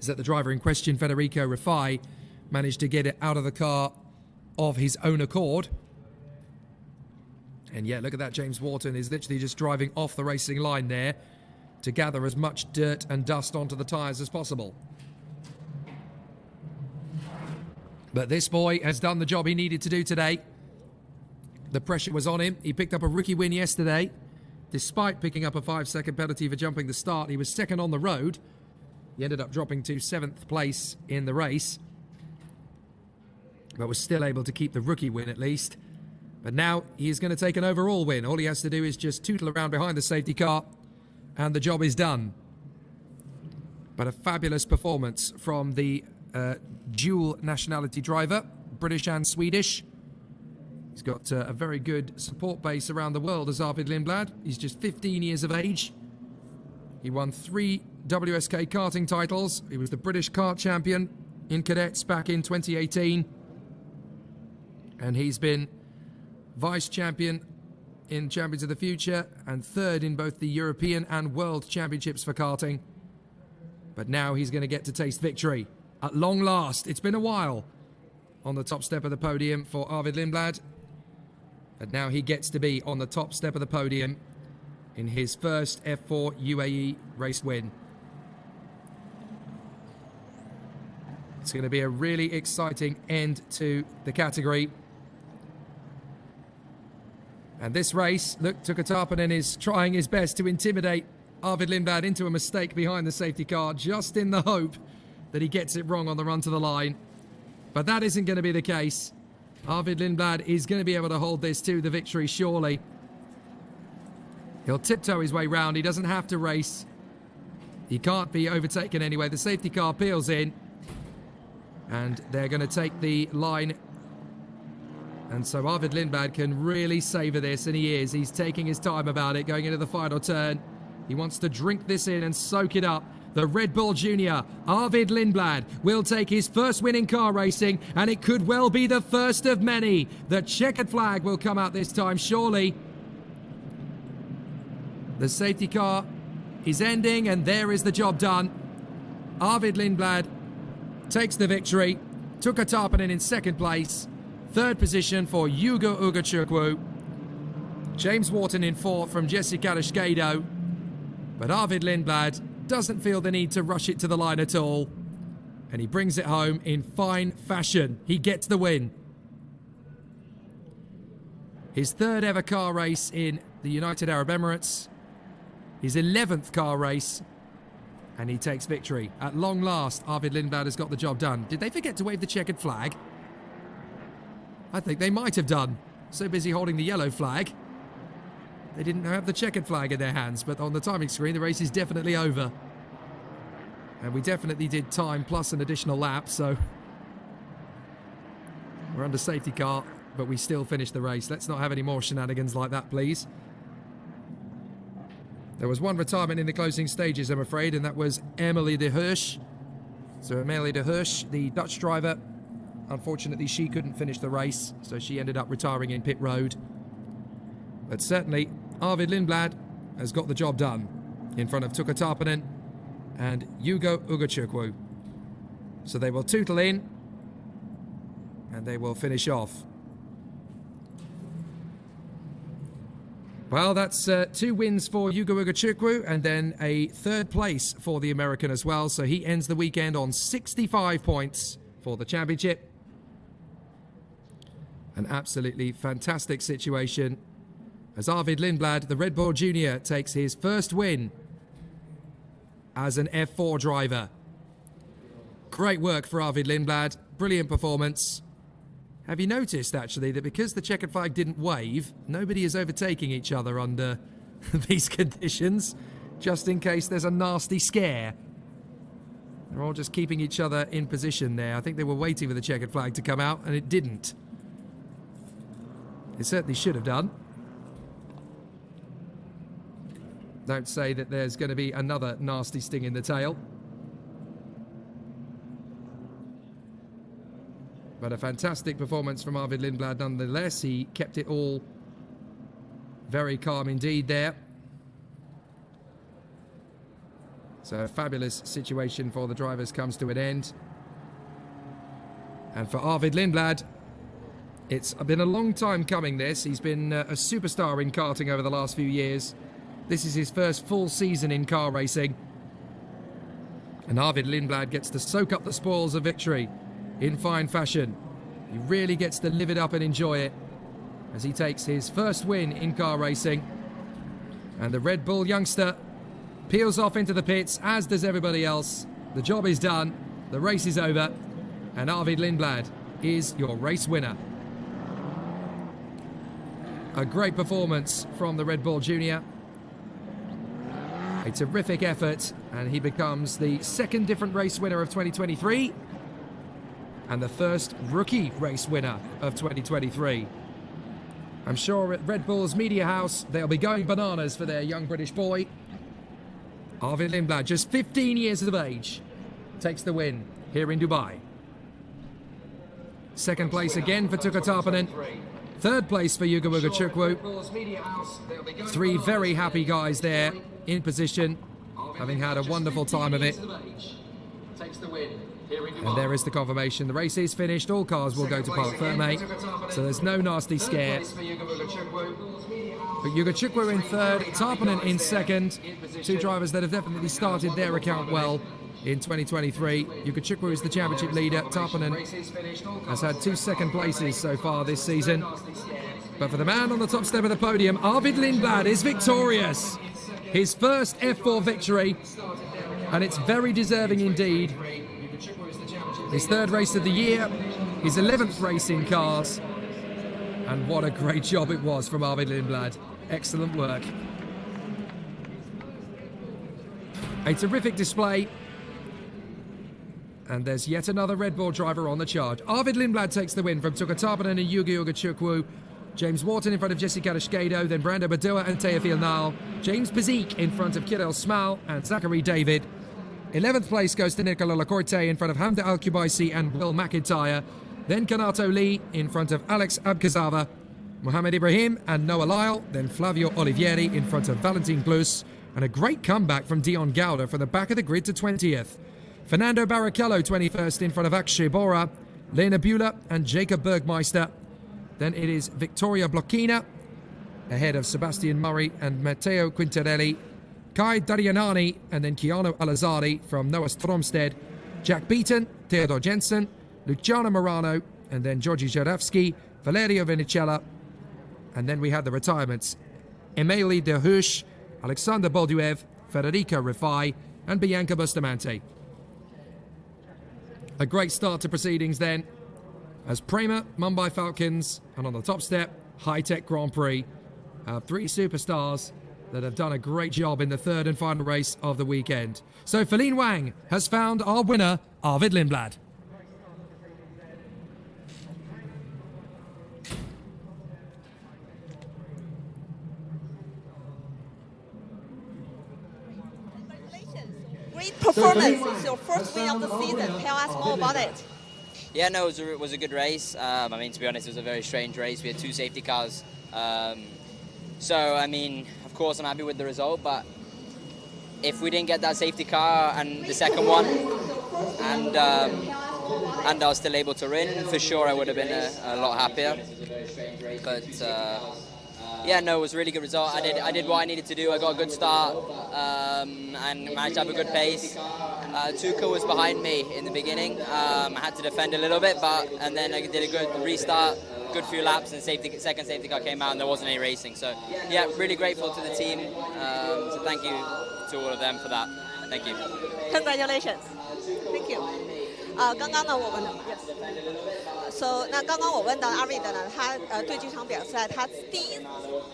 the driver in question, Federico Rifai, managed to get it out of the car of his own accord. And yeah, look at that. James Wharton is literally just driving off the racing line there to gather as much dirt and dust onto the tyres as possible. But this boy has done the job he needed to do today. The pressure was on him. He picked up a rookie win yesterday. Despite picking up a 5-second penalty for jumping the start, he was 2nd on the road. He ended up dropping to 7th place in the race, but was still able to keep the rookie win at least. But now he's going to take an overall win. All he has to do is just tootle around behind the safety car and the job is done. But a fabulous performance from the dual nationality driver, British and Swedish. He's got a very good support base around the world as Arvid Lindblad. He's just 15 years of age. He won 3 WSK karting titles. He was the British kart champion in cadets back in 2018. And he's been vice champion in Champions of the Future and 3rd in both the European and World Championships for karting. But now he's going to get to taste victory. At long last, it's been a while on the top step of the podium for Arvid Lindblad. And now he gets to be on the top step of the podium in his first F4 UAE race win. It's going to be a really exciting end to the category. And this race, look, Tuka Tarpanen is trying his best to intimidate Arvid Lindblad into a mistake behind the safety car, just in the hope that he gets it wrong on the run to the line. But that isn't going to be the case. Arvid Lindblad is going to be able to hold this to the victory, surely. He'll tiptoe his way round. He doesn't have to race. He can't be overtaken anyway. The safety car peels in. And they're going to take the line. And so Arvid Lindblad can really savour this, and he is. He's taking his time about it, going into the final turn. He wants to drink this in and soak it up. The Red Bull Junior, Arvid Lindblad, will take his first win in car racing, and it could well be the first of many. The checkered flag will come out this time, surely. The safety car is ending, and there is the job done. Arvid Lindblad takes the victory. Tuka Tarpanen in 2nd place. 3rd position for Ugo Chukwu. James Wharton in 4th from Jesse Carrasquedo. But Arvid Lindblad doesn't feel the need to rush it to the line at all. And he brings it home in fine fashion. He gets the win. His 3rd ever car race in the United Arab Emirates. His 11th car race, and he takes victory. At long last, Arvid Lindblad has got the job done. Did they forget to wave the checkered flag? I think they might have done. So busy holding the yellow flag, they didn't have the checkered flag in their hands, but on the timing screen, the race is definitely over. And we definitely did time plus an additional lap, so we're under safety car, but we still finished the race. Let's not have any more shenanigans like that, please. There was one retirement in the closing stages, I'm afraid, and that was Emily de Hirsch. So Emily de Hirsch, the Dutch driver, unfortunately she couldn't finish the race, so she ended up retiring in pit road. But certainly, Arvid Lindblad has got the job done in front of Tuukka Tarpanen and Hugo Ugachukwu. So they will tootle in and they will finish off. Well, that's 2 wins for Hugo Ugachukwu and then a 3rd place for the American as well. So he ends the weekend on 65 points for the championship. An absolutely fantastic situation as Arvid Lindblad, the Red Bull Junior, takes his first win as an F4 driver. Great work for Arvid Lindblad. Brilliant performance. Have you noticed, actually, that because the checkered flag didn't wave, nobody is overtaking each other under these conditions, just in case there's a nasty scare? They're all just keeping each other in position there. I think they were waiting for the checkered flag to come out, and it didn't. It certainly should have done. Don't say that there's going to be another nasty sting in the tail. But a fantastic performance from Arvid Lindblad nonetheless. He kept it all very calm indeed there. So a fabulous situation for the drivers comes to an end. And for Arvid Lindblad, it's been a long time coming this. He's been a superstar in karting over the last few years. This is his first full season in car racing. And Arvid Lindblad gets to soak up the spoils of victory in fine fashion. He really gets to live it up and enjoy it as he takes his first win in car racing. And the Red Bull youngster peels off into the pits, as does everybody else. The job is done, the race is over, and Arvid Lindblad is your race winner. A great performance from the Red Bull Junior. A terrific effort, and he becomes the 2nd different race winner of 2023 and the 1st rookie race winner of 2023. I'm sure at Red Bull's media house they'll be going bananas for their young British boy. Arvid Lindblad, just 15 years of age, takes the win here in Dubai. 2nd place again for Tuukka Tarpanen. 3rd place for Hugo Ugachukwu. 3 very happy guys there in position, having had a wonderful time of it. And there is the confirmation. The race is finished. All cars will go to Parc Fermé, so there's no nasty scare. But Ugachukwu in 3rd, Tarpanen in 2nd. 2 drivers that have definitely started their account well in 2023. Ugachukwu is the championship leader. Tarpanen has had 2 second places so far this season. But for the man on the top step of the podium, Arvid Lindblad is victorious. His first F4 victory, and it's very deserving indeed. His 3rd race of the year, his 11th race in cars, and what a great job it was from Arvid Lindblad. Excellent work. A terrific display. And there's yet another Red Bull driver on the charge. Arvid Lindblad takes the win from Tuukka Tarpanen and Hugo Ugachukwu. James Wharton in front of Jesse Karashkedo, then Brando Badua and Teofil Nal. James Bezique in front of Kirill Smal and Zachary David. 11th place goes to Nicola Lacorte in front of Hamda Al-Kubaisi and Will McIntyre. Then Kanato Lee in front of Alex Abkazava, Mohammed Ibrahim and Noah Lyle. Then Flavio Olivieri in front of Valentin Glus. And a great comeback from Dion Gauda from the back of the grid to 20th. Fernando Barrichello 21st in front of Akshay Bora, Lena Buehler and Jacob Bergmeister. Then it is Victoria Blocchina ahead of Sebastian Murray and Matteo Quintarelli. Kai Darianani and then Keanu Alazzari from Noah Stromsted. Jack Beaton, Theodor Jensen, Luciano Morano and then Georgi Jaravsky, Valerio Venicella. And then we had the retirements. Emily De Hoosh, Alexander Bolduev, Federica Rifai, and Bianca Bustamante. A great start to proceedings then, as Prema, Mumbai Falcons, and on the top step, High Tech Grand Prix, have three superstars that have done a great job in the third and final race of the weekend. So Feline Wang has found our winner, Arvid Lindblad. Great performance. It's your first win of the season. Tell us more about it. Yeah, no, it was a good race. I mean, to be honest, it was a very strange race. We had two safety cars. So, I mean, of course, I'm happy with the result, but if we didn't get that safety car and the second one, and I was still able to win, for sure I would have been a lot happier. But yeah, no, it was a really good result. I did what I needed to do. I got a good start and managed to have a good pace. Tuka was behind me in the beginning. I had to defend a little bit, and then I did a good restart, good few laps, and second safety car came out and there wasn't any racing. So yeah, really grateful to the team. So thank you to all of them for that. Thank you. Congratulations. Thank you. 刚刚呢，我问的 ，so 那刚刚我问到阿瑞的呢，他对这场比赛他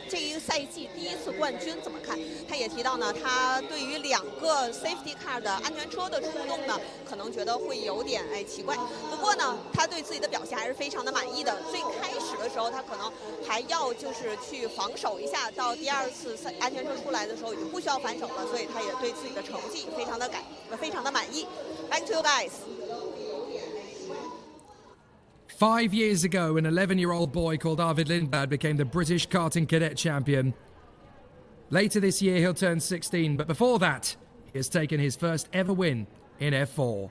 这一个赛季第一次冠军怎么看？他也提到呢，他对于2个 safety car 的安全车的出动呢，可能觉得会有点奇怪。不过呢，他对自己的表现还是非常的满意的。最开始的时候，他可能还要就是去防守一下，到第2次安全车出来的时候已经不需要反手了，所以他也对自己的成绩非常的满意。Back to you guys. 5 years ago, an 11-year-old boy called Arvid Lindblad became the British karting cadet champion. Later this year, he'll turn 16, but before that, he has taken his first ever win in F4.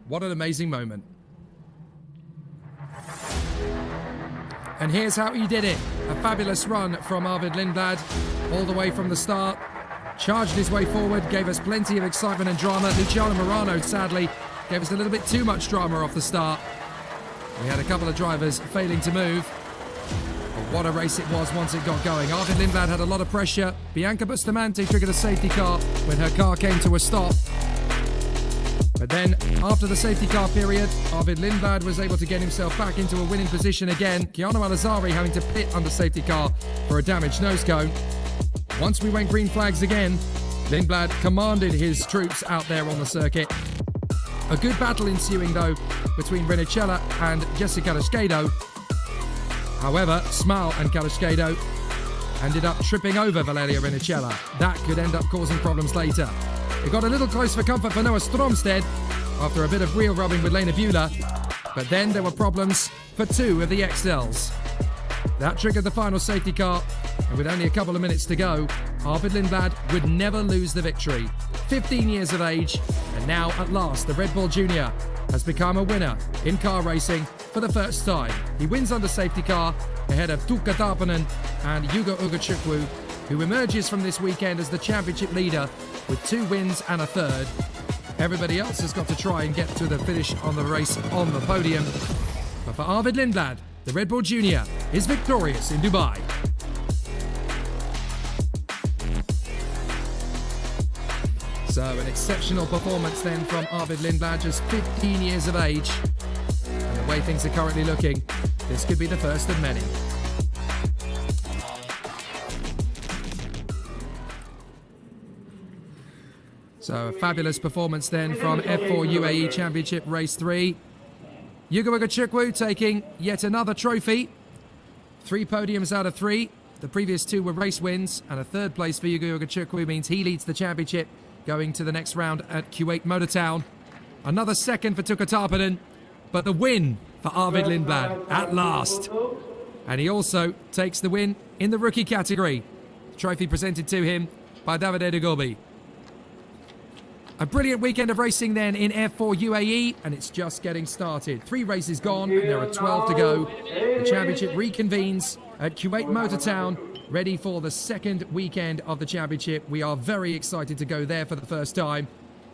What an amazing moment. And here's how he did it. A fabulous run from Arvid Lindblad, all the way from the start. Charged his way forward, gave us plenty of excitement and drama. Luciano Morano, sadly, gave us a little bit too much drama off the start. We had a couple of drivers failing to move. But what a race it was once it got going. Arvid Lindblad had a lot of pressure. Bianca Bustamante triggered a safety car when her car came to a stop. But then, after the safety car period, Arvid Lindblad was able to get himself back into a winning position again. Keanu Alazari having to pit under safety car for a damaged nose cone. Once we went green flags again, Lindblad commanded his troops out there on the circuit. A good battle ensuing, though, between Rinicella and Jessica Carrasquedo. However, Smal and Carrasquedo ended up tripping over Valeria Rinicella. That could end up causing problems later. It got a little close for comfort for Noah Stromstead after a bit of wheel rubbing with Lena Buehler, but then there were problems for 2 of the XLs. That triggered the final safety car, and with only a couple of minutes to go, Arvid Lindblad would never lose the victory. 15 years of age, and now at last the Red Bull Junior has become a winner in car racing for the first time. He wins under safety car ahead of Tuukka Tarpanen and Hugo Ugachukwu, who emerges from this weekend as the championship leader with 2 wins and a third. Everybody else has got to try and get to the finish on the race on the podium. But for Arvid Lindblad, the Red Bull Junior is victorious in Dubai. So an exceptional performance then from Arvid Lindblad, just 15 years of age. And the way things are currently looking, this could be the first of many. So a fabulous performance then from F4 UAE Championship Race 3. Hugo Ugachukwu taking yet another trophy. 3 podiums out of 3. The previous 2 were race wins, and a 3rd place for Hugo Ugachukwu means he leads the championship going to the next round at Kuwait Motor Town. Another 2nd for Tuukka Tarpanen, but the win for Arvid Lindblad at last. And he also takes the win in the rookie category. Trophy presented to him by Davide De Gobi. A brilliant weekend of racing then in F4 UAE, and it's just getting started. 3 races gone, and there are 12 to go. The championship reconvenes at Kuwait Motor Town, ready for the 2nd weekend of the championship. We are very excited to go there for the first time.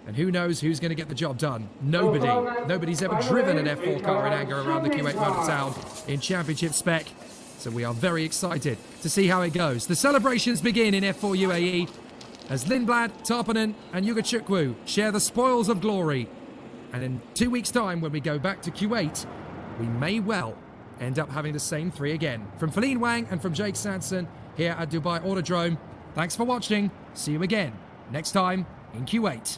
And who knows who's going to get the job done? Nobody. Nobody's ever driven an F4 car in anger around the Kuwait Motor Town in championship spec. So we are very excited to see how it goes. The celebrations begin in F4 UAE as Lindblad, Tarpanen and Yugachukwu share the spoils of glory. And in 2 weeks' time, when we go back to Kuwait, we may well end up having the same three again. From Feline Wang and from Jake Sanson here at Dubai Autodrome, thanks for watching. See you again next time in Kuwait.